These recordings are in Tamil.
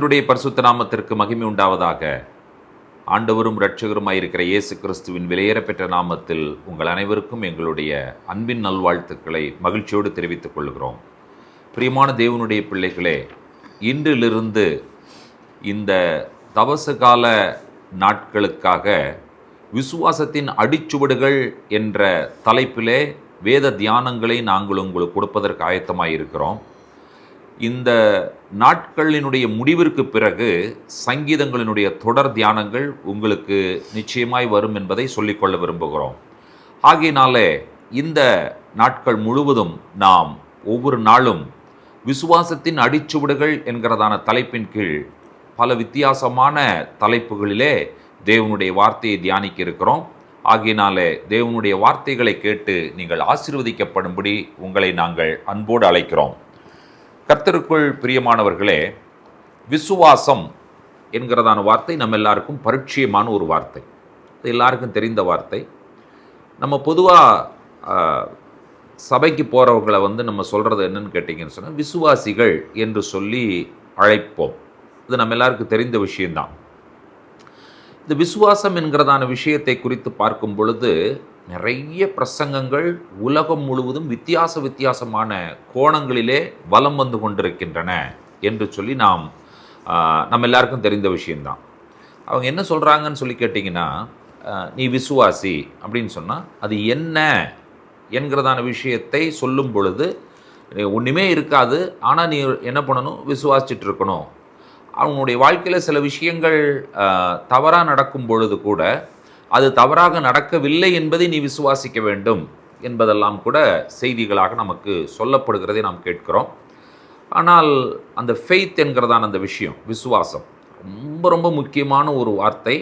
கர்த்தருடைய பரிசுத்த நாமத்திற்கு மகிமை உண்டாவதாக. ஆண்டவரும் இரட்சகருமாயிருக்கிற இயேசு கிறிஸ்துவின் விலையேறப்பெற்ற நாமத்தில் உங்கள் அனைவருக்கும் எங்களுடைய அன்பின் நல்வாழ்த்துக்களை மகிழ்ச்சியோடு தெரிவித்துக் கொள்கிறோம். பிரியமான தேவனுடைய பிள்ளைகளே, இன்றிலிருந்து இந்த தவசகால நாட்களுக்காக விசுவாசத்தின் அடிச்சுவடுகள் என்ற தலைப்பிலே வேத தியானங்களை நாங்கள் உங்களுக்கு கொடுப்பதற்கு ஆயத்தமாயிருக்கிறோம். இந்த நாட்களினுடைய முடிவிற்கு பிறகு சங்கீதங்களினுடைய தொடர் தியானங்கள் உங்களுக்கு நிச்சயமாய் வரும் என்பதை சொல்லிக்கொள்ள விரும்புகிறோம். ஆகையினாலே இந்த நாட்கள் முழுவதும் நாம் ஒவ்வொரு நாளும் விசுவாசத்தின் அடிச்சுவடுகள் என்கிறதான தலைப்பின் கீழ் பல வித்தியாசமான தலைப்புகளிலே தேவனுடைய வார்த்தையை தியானிக்க இருக்கிறோம். ஆகையினாலே தேவனுடைய வார்த்தைகளை கேட்டு நீங்கள் ஆசீர்வதிக்கப்படும்படி உங்களை நாங்கள் அன்போடு அழைக்கிறோம். கர்த்தருக்குள் பிரியமானவர்களே, விசுவாசம் என்கிறதான வார்த்தை நம்ம எல்லாருக்கும் பரிச்சயமான ஒரு வார்த்தை, எல்லாருக்கும் தெரிந்த வார்த்தை. நம்ம பொதுவாக சபைக்கு போகிறவங்களை நம்ம சொல்கிறது என்னன்னு கேட்டிங்கன்னு சொன்னால் விசுவாசிகள் என்று சொல்லி அழைப்போம். இது நம்ம எல்லாருக்கும் தெரிந்த விஷயந்தான். இந்த விசுவாசம் என்கிறதான விஷயத்தை குறித்து பார்க்கும் பொழுது நிறைய பிரசங்கங்கள் உலகம் முழுவதும் வித்தியாசமான கோணங்களிலே வலம் வந்து கொண்டிருக்கின்றன என்று சொல்லி நம்ம எல்லாருக்கும் தெரிந்த விஷயந்தான். அவங்க என்ன சொல்கிறாங்கன்னு சொல்லி கேட்டிங்கன்னா, நீ விசுவாசி அப்படின்னு சொன்னால் அது என்ன என்கிறதான விஷயத்தை சொல்லும் பொழுது ஒன்றுமே இருக்காது. ஆனால் நீ என்ன பண்ணணும், விசுவாசிச்சுட்டு இருக்கணும். அவங்களுடைய வாழ்க்கையில் சில விஷயங்கள் தவறாக நடக்கும் பொழுது கூட அது தவறாக நடக்கவில்லை என்பதை நீ விசுவாசிக்க வேண்டும் என்பதெல்லாம் கூட செய்திகளாக நமக்கு சொல்லப்படுகிறதை நாம் கேட்கிறோம். ஆனால் அந்த ஃபெய்த் என்கிறதான அந்த விஷயம், விசுவாசம் ரொம்ப முக்கியமான ஒரு வார்த்தை.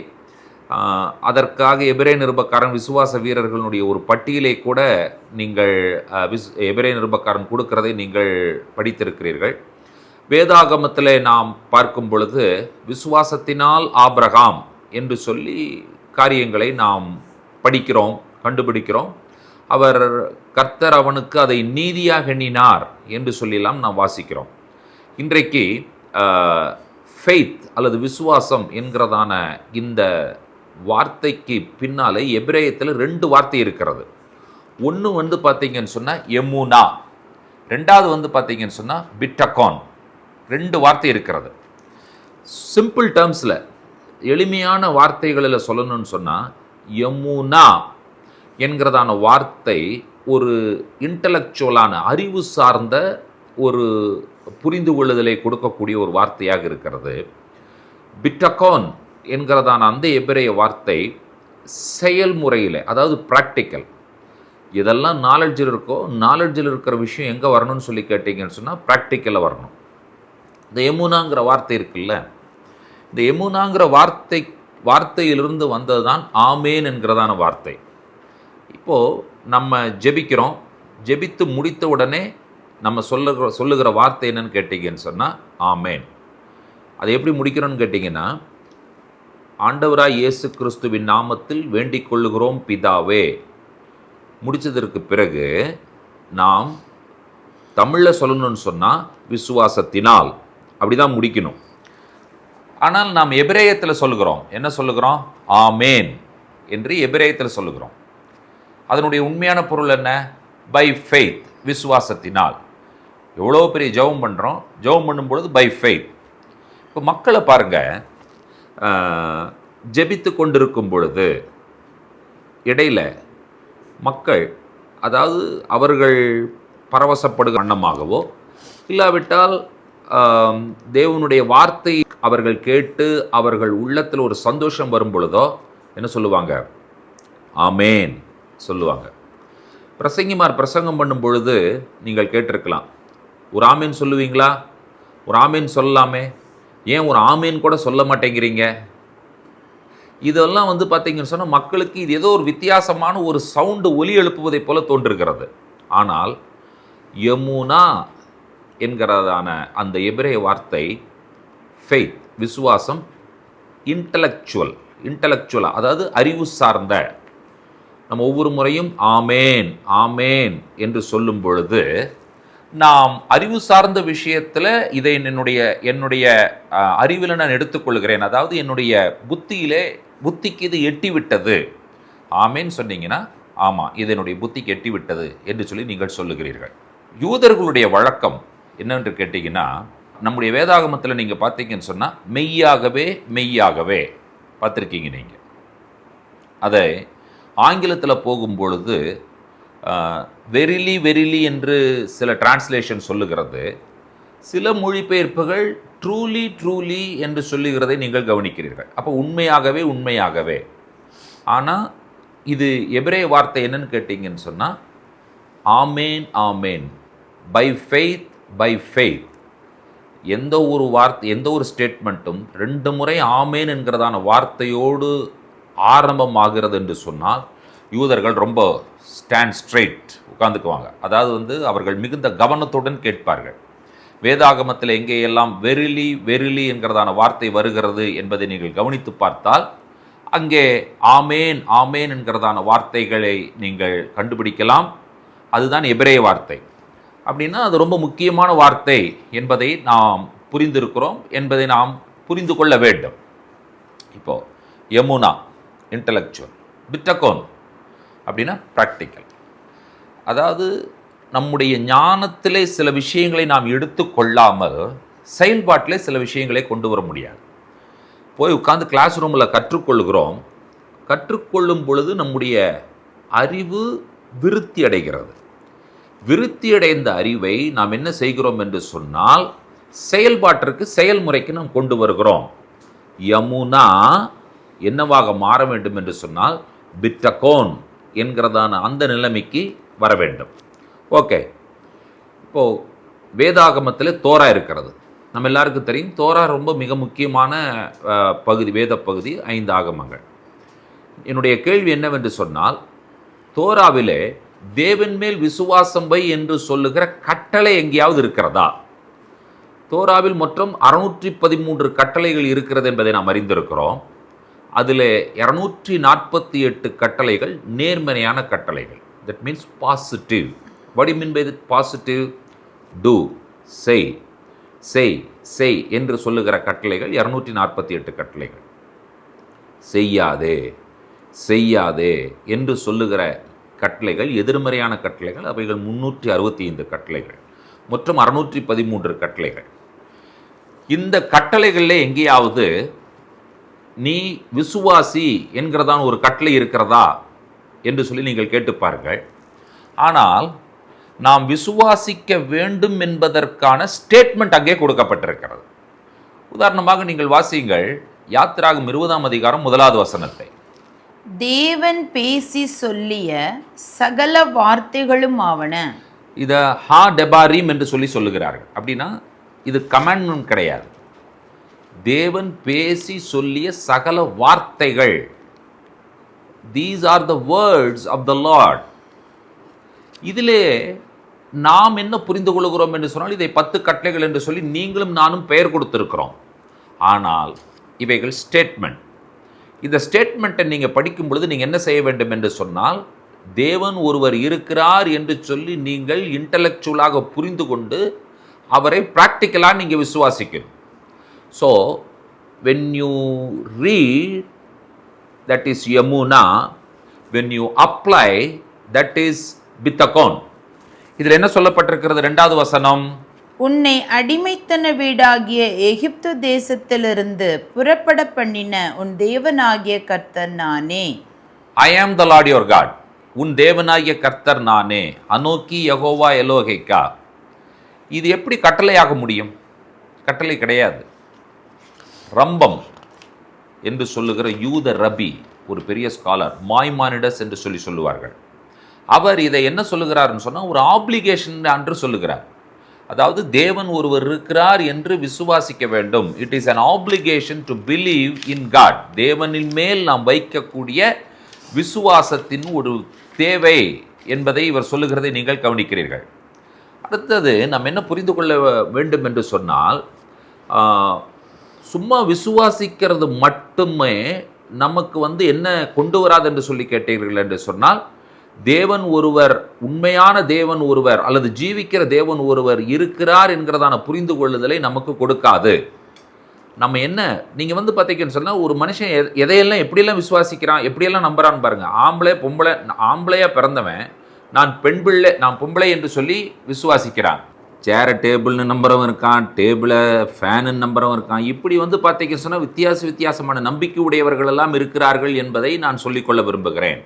அதற்காக எபிரேய நிருபக்காரன் விசுவாச வீரர்களுடைய ஒரு பட்டியலை கூட நீங்கள் எபிரேய நிருபக்காரன் கொடுக்கிறதை நீங்கள் படித்திருக்கிறீர்கள். வேதாகமத்தில் நாம் பார்க்கும் பொழுது விசுவாசத்தினால் ஆபிரகாம் என்று சொல்லி காரியங்களை நாம் படிக்கிறோம், கண்டுபிடிக்கிறோம். கர்த்தர் அவனுக்கு அதை நீதியாக எண்ணினார் என்று சொல்லலாம் நாம் வாசிக்கிறோம். இன்றைக்கு ஃபெய்த் அல்லது விசுவாசம் என்கிறதான இந்த வார்த்தைக்கு பின்னாலே எபிரேயத்தில் 2 வார்த்தை இருக்கிறது. ஒன்று பார்த்தீங்கன்னு சொன்னால் எமுனா, ரெண்டாவது பார்த்தீங்கன்னு சொன்னால் பிட்டகான். 2 வார்த்தை இருக்கிறது. சிம்பிள் டேர்ம்ஸில், எளிமையான வார்த்தைகளில் சொல்லணும்னு சொன்னால் யமுனா என்கிறதான வார்த்தை ஒரு இன்டலெக்சுவலான அறிவு சார்ந்த ஒரு புரிந்து கொள்ளுதலை கொடுக்கக்கூடிய ஒரு வார்த்தையாக இருக்கிறது. பிட்டகான் என்கிறதான அந்த எபிரேய வார்த்தை செயல்முறையில், அதாவது ப்ராக்டிக்கல். இதெல்லாம் நாலெட்ஜில் இருக்கோ, நாலெட்ஜில் இருக்கிற விஷயம் எங்கே வரணும்னு சொல்லி கேட்டிங்கன்னு சொன்னால் ப்ராக்டிக்கலில் வரணும். இந்த எமுனாங்கிற வார்த்தை இருக்குல்ல, இந்த எமுனாங்கிற வார்த்தையிலிருந்து வந்தது தான் ஆமேன் என்கிறதான வார்த்தை. இப்போது நம்ம ஜெபிக்கிறோம், ஜெபித்து முடித்த உடனே நம்ம சொல்லுகிற வார்த்தை என்னன்னு கேட்டிங்கன்னு சொன்னால் ஆமேன். அதை எப்படி முடிக்கிறோன்னு கேட்டிங்கன்னா, ஆண்டவராய் இயேசு கிறிஸ்துவின் நாமத்தில் வேண்டிக் கொள்ளுகிறோம் பிதாவே. முடித்ததற்கு பிறகு நாம் தமிழில் சொல்லணும்னு சொன்னால் விசுவாசத்தினால், அப்படி தான் முடிக்கணும். ஆனால் நாம் எபிரேயத்தில் சொல்லுகிறோம், என்ன சொல்லுகிறோம்? ஆமேன் என்று எபிரேயத்தில் சொல்லுகிறோம். அதனுடைய உண்மையான பொருள் என்ன? பை ஃபெய்த், விசுவாசத்தினால். எவ்வளோ பெரிய ஜெபம் பண்ணுறோம், ஜெபம் பண்ணும்பொழுது பை ஃபெய்த். இப்போ மக்களை பாருங்கள், ஜெபித்து கொண்டிருக்கும் பொழுது இடையில் மக்கள், அதாவது அவர்கள் பரவசப்படுகிற வண்ணமாகவோ இல்லாவிட்டால் தேவனுடைய வார்த்தை அவர்கள் கேட்டு அவர்கள் உள்ளத்தில் ஒரு சந்தோஷம் வரும் பொழுதோ என்ன சொல்லுவாங்க? ஆமேன் சொல்லுவாங்க. பிரசங்கிமார் பிரசங்கம் பண்ணும் பொழுது நீங்கள் கேட்டிருக்கலாம், ஒரு ஆமேன் சொல்லுவீங்களா? ஒரு ஆமேன் சொல்லலாமே, ஏன் ஒரு ஆமேன் கூட சொல்ல மாட்டேங்கிறீங்க? இதெல்லாம் பார்த்தீங்கன்னு சொன்னால் மக்களுக்கு இது ஏதோ ஒரு வித்தியாசமான ஒரு சவுண்டு, ஒலி எழுப்புவதை போல தோன்றுகிறது. ஆனால் யமுனா என்கிறதான அந்த எபிரேய வார்த்தை ஃபெய்த், விசுவாசம், இன்டலெக்சுவலா, அதாவது அறிவு சார்ந்த. நம்ம ஒவ்வொரு முறையும் ஆமேன் ஆமேன் என்று சொல்லும் பொழுது நாம் அறிவு சார்ந்த விஷயத்தில் இதை என்னுடைய அறிவில் நான் எடுத்துக்கொள்கிறேன், அதாவது என்னுடைய புத்திக்கு இது எட்டி விட்டது, ஆமேன்னு சொன்னீங்கன்னா ஆமாம் இது என்னுடைய புத்திக்கு எட்டி விட்டது என்று சொல்லி நீங்கள் சொல்லுகிறீர்கள். யூதர்களுடைய வழக்கம் என்னென்று கேட்டிங்கன்னா, நம்முடைய வேதாகமத்தில் நீங்கள் பார்த்தீங்கன்னு சொன்னால் மெய்யாகவே மெய்யாகவே பார்த்துருக்கீங்க நீங்கள். அதை ஆங்கிலத்தில் போகும்பொழுது வெரிலி வெரிலி என்று சில டிரான்ஸ்லேஷன் சொல்லுகிறது, சில மொழிபெயர்ப்புகள் ட்ரூலி ட்ரூலி என்று சொல்லுகிறதை நீங்கள் கவனிக்கிறீர்கள். அப்போ உண்மையாகவே உண்மையாகவே. ஆனால் இது எபிரேய வார்த்தை என்னன்னு கேட்டிங்கன்னு சொன்னால் ஆமேன் ஆமேன், பை ஃபெய்த் பை ஃபெய்த். எந்த ஒரு ஸ்டேட்மெண்ட்டும் 2 முறை ஆமேன் என்கிறதான வார்த்தையோடு ஆரம்பமாகிறது என்று சொன்னால் யூதர்கள் ரொம்ப ஸ்டாண்ட் ஸ்ட்ரெயிட் உட்கார்ந்துக்குவாங்க. அதாவது அவர்கள் மிகுந்த கவனத்துடன் கேட்பார்கள். வேதாகமத்தில் எங்கேயெல்லாம் வெரிலி வெரிலி என்கிறதான வார்த்தை வருகிறது என்பதை நீங்கள் கவனித்து பார்த்தால் அங்கே ஆமேன் ஆமேன் என்கிறதான வார்த்தைகளை நீங்கள் கண்டுபிடிக்கலாம். அதுதான் எபிரேய வார்த்தை. அப்படின்னா அது ரொம்ப முக்கியமான வார்த்தை என்பதை நாம் புரிந்திருக்கிறோம், என்பதை நாம் புரிந்து கொள்ள வேண்டும். இப்போது யமுனா இன்டலெக்சுவல், பிட்டகோன் அப்படின்னா ப்ராக்டிக்கல். அதாவது நம்முடைய ஞானத்திலே சில விஷயங்களை நாம் எடுத்துக்கொள்ளாமல் செயல்பாட்டிலே சில விஷயங்களை கொண்டு வர முடியாது. போய் உட்கார்ந்து கிளாஸ் ரூமில் கற்றுக்கொள்ளும் பொழுது நம்முடைய அறிவு விருத்தி அடைகிறது. விருத்தியடைந்த அறிவை நாம் என்ன செய்கிறோம் என்று சொன்னால் செயல்பாட்டிற்கு செயல்முறைக்கு நாம் கொண்டு வருகிறோம். யமுனா என்னவாக மாற வேண்டும் என்று சொன்னால் பிட்டகோன் என்கிறதான அந்த நிலைமைக்கு வர வேண்டும். ஓகே, இப்போது வேதாகமத்தில் தோரா இருக்கிறது. நம்ம எல்லாருக்கும் தெரியும், தோரா ரொம்ப மிக முக்கியமான பகுதி, வேத பகுதி, 5 ஆகமங்கள். என்னுடைய கேள்வி என்னவென்று சொன்னால், தோராவிலே தேவன் மேல் விசுவாசம் வை என்று சொல்லுகிற கட்டளை எங்கேயாவது இருக்கிறதா? தோராவில் மொத்தம் 613 கட்டளைகள் இருக்கிறது என்பதை நாம் அறிந்திருக்கிறோம். அதில் 248 கட்டளைகள் நேர்மறையான கட்டளைகள். That means positive. What you mean by that positive? Do, செய், செய், செய் என்று சொல்லுகிற கட்டளைகள் 248 கட்டளைகள். செய்யாதே, செய்யாதே என்று சொல்லுகிற கட்டளைகள் எதிர்மறையான கட்டளைகள். அவைகள் 365 கட்டளைகள். மொத்தம் 613 கட்டளைகள். இந்த கட்டளைகளில் எங்கேயாவது நீ விசுவாசி என்கிறதான ஒரு கட்டளை இருக்கிறதா என்று சொல்லி நீங்கள் கேட்டுப்பார்கள். ஆனால் நாம் விசுவாசிக்க வேண்டும் என்பதற்கான ஸ்டேட்மெண்ட் அங்கே கொடுக்கப்பட்டிருக்கிறது. உதாரணமாக நீங்கள் வாசியுங்கள், யாத்திராகமம் 20ஆம் அதிகாரம் 1வது வசனத்தை. தேவன் பேசி சொல்லிய சகல வார்த்தைகளும் ஆவன. இதை ஹா டெபாரீம் என்று சொல்லுகிறார்கள். அப்படின்னா இது கமாண்ட்மெண்ட் கிடையாது. தேவன் பேசி சொல்லிய சகல வார்த்தைகள். These are the words of the Lord. இதிலே நாம் என்ன புரிந்து கொள்கிறோம் என்று சொன்னால், இதை 10 கட்டளைகள் என்று சொல்லி நீங்களும் நானும் பெயர் கொடுத்திருக்கிறோம். ஆனால் இவைகள் ஸ்டேட்மெண்ட். இந்த ஸ்டேட்மெண்ட்டை நீங்கள் படிக்கும் பொழுது நீங்கள் என்ன செய்ய வேண்டும் என்று சொன்னால், தேவன் ஒருவர் இருக்கிறார் என்று சொல்லி நீங்கள் இன்டலெக்சுவலாக புரிந்து கொண்டு அவரை ப்ராக்டிக்கலாக நீங்கள் விசுவாசிக்கணும். So when you read, that is Yamuna. When you apply, that is Bitakon. இதில் என்ன சொல்லப்பட்டிருக்கிறது? 2வது வசனம், உன்னை அடிமைத்தன வீடாகிய எகிப்து தேசத்திலிருந்து புறப்பட பண்ணின உன் தேவனாகிய கர்த்தர் நானே. I am the Lord your God. உன் தேவனாகிய கர்த்தர் நானே. அனோக்கி யெகோவா எலோஹேக்கா. இது எப்படி கட்டளையாக முடியும்? கட்டளை கிடையாது. ரம்பம் என்று சொல்லுகிற யூத ரபி, ஒரு பெரிய ஸ்காலர், மாய்மானிடஸ் என்று சொல்லுவார்கள். அவர் இதை என்ன சொல்லுகிறார்னு சொன்னால், ஒரு ஆப்ளிகேஷன் என்று சொல்லுகிறார். அதாவது தேவன் ஒருவர் இருக்கிறார் என்று விசுவாசிக்க வேண்டும். It is an obligation to believe in God. தேவனின் மேல் நாம் வைக்கக்கூடிய விசுவாசத்தின் ஒரு தேவை என்பதை இவர் சொல்லுகிறதை நீங்கள் கவனிக்கிறீர்கள். அடுத்தது நாம் என்ன புரிந்து கொள்ள வேண்டும் என்று சொன்னால், சும்மா விசுவாசிக்கிறது மட்டுமே நமக்கு என்ன கொண்டு வராது என்று சொல்லி கேட்டீர்கள் என்று சொன்னால், தேவன் ஒருவர், உண்மையான தேவன் ஒருவர் அல்லது ஜீவிக்கிற தேவன் ஒருவர் இருக்கிறார் என்கிறதான புரிந்து கொள்ளுதலை நமக்கு கொடுக்காது. நம்ம என்ன, நீங்கள் பார்த்தீங்கன்னு சொன்னால் ஒரு மனுஷன் எதையெல்லாம் எப்படியெல்லாம் விசுவாசிக்கிறான், எப்படியெல்லாம் நம்புறான்னு பாருங்கள். ஆம்பளை பொம்பளை, ஆம்பளையாக பிறந்தவன் நான் பொம்பளை என்று சொல்லி விசுவாசிக்கிறான். சேரை டேபிள்னு நம்புறவன் இருக்கான், டேபிளை ஃபேனு நம்புறவன் இருக்கான். இப்படி பார்த்தீங்கன்னு சொன்னால் வித்தியாசமான நம்பிக்கை உடையவர்கள் எல்லாம் இருக்கிறார்கள் என்பதை நான் சொல்லிக்கொள்ள விரும்புகிறேன்.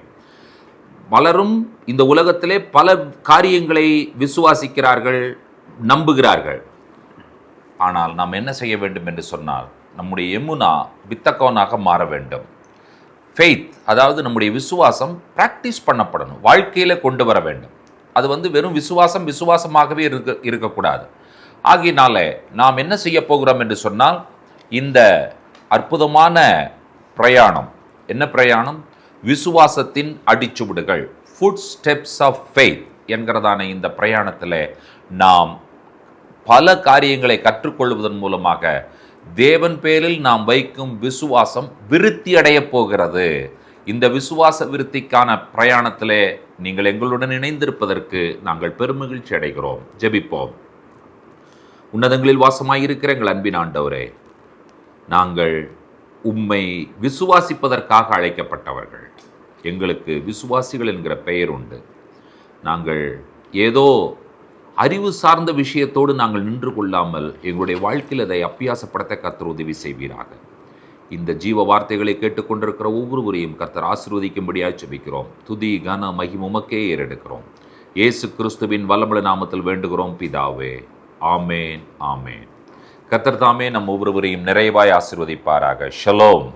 பலரும் இந்த உலகத்திலே பல காரியங்களை விசுவாசிக்கிறார்கள், நம்புகிறார்கள். ஆனால் நாம் என்ன செய்ய வேண்டும் என்று சொன்னால், நம்முடைய எமுனா வித்தக்கவனாக மாற வேண்டும். ஃபெய்த், அதாவது நம்முடைய விசுவாசம் ப்ராக்டிஸ் பண்ணப்படணும், வாழ்க்கையில் கொண்டு வர வேண்டும். அது வெறும் விசுவாசமாகவே இருக்கக்கூடாது. ஆகையினால நாம் என்ன செய்ய போகிறோம் என்று சொன்னால், இந்த அற்புதமான பிரயாணம், என்ன பிரயாணம்? விசுவாசத்தின் அடிச்சுவடுகள், ஃபுட் ஸ்டெப்ஸ் ஆஃப் ஃபெய்த் என்கிறதான இந்த பிரயாணத்தில் நாம் பல காரியங்களை கற்றுக்கொள்வதன் மூலமாக தேவன் பேரில் நாம் வைக்கும் விசுவாசம் விருத்தி அடையப் போகிறது. இந்த விசுவாச விருத்திக்கான பிரயாணத்திலே நீங்கள் எங்களுடன் இணைந்திருப்பதற்கு நாங்கள் பெருமகிழ்ச்சி அடைகிறோம். ஜெபிப்போம். உன்னதங்களில் வாசமாயிருக்கிற எங்கள் அன்பின் ஆண்டவரே, நாங்கள் உம்மை விசுவாசிப்பதற்காக அழைக்கப்பட்டவர்கள். எங்களுக்கு விசுவாசிகள் என்கிற பெயர் உண்டு. நாங்கள் ஏதோ அறிவு சார்ந்த விஷயத்தோடு நாங்கள் நின்று கொள்ளாமல் எங்களுடைய வாழ்க்கையில் அதை அப்பியாசப்படுத்த கர்த்தர் உதவி செய்வீராக. இந்த ஜீவ வார்த்தைகளை கேட்டுக்கொண்டிருக்கிற ஒவ்வொருவரையும் கர்த்தர் ஆசீர்வதிக்கும்படியாக ஜெபிக்கிறோம். துதி கன மகிமை உமக்கே ஏறெடுக்கிறோம். இயேசு கிறிஸ்துவின் வல்லமுள்ள நாமத்தில் வேண்டுகிறோம் பிதாவே. ஆமேன், ஆமேன். கர்த்தர் தாமே நம் ஒவ்வொருவரையும் நிறைவாய் ஆசீர்வதிப்பாராக. ஷலோம்.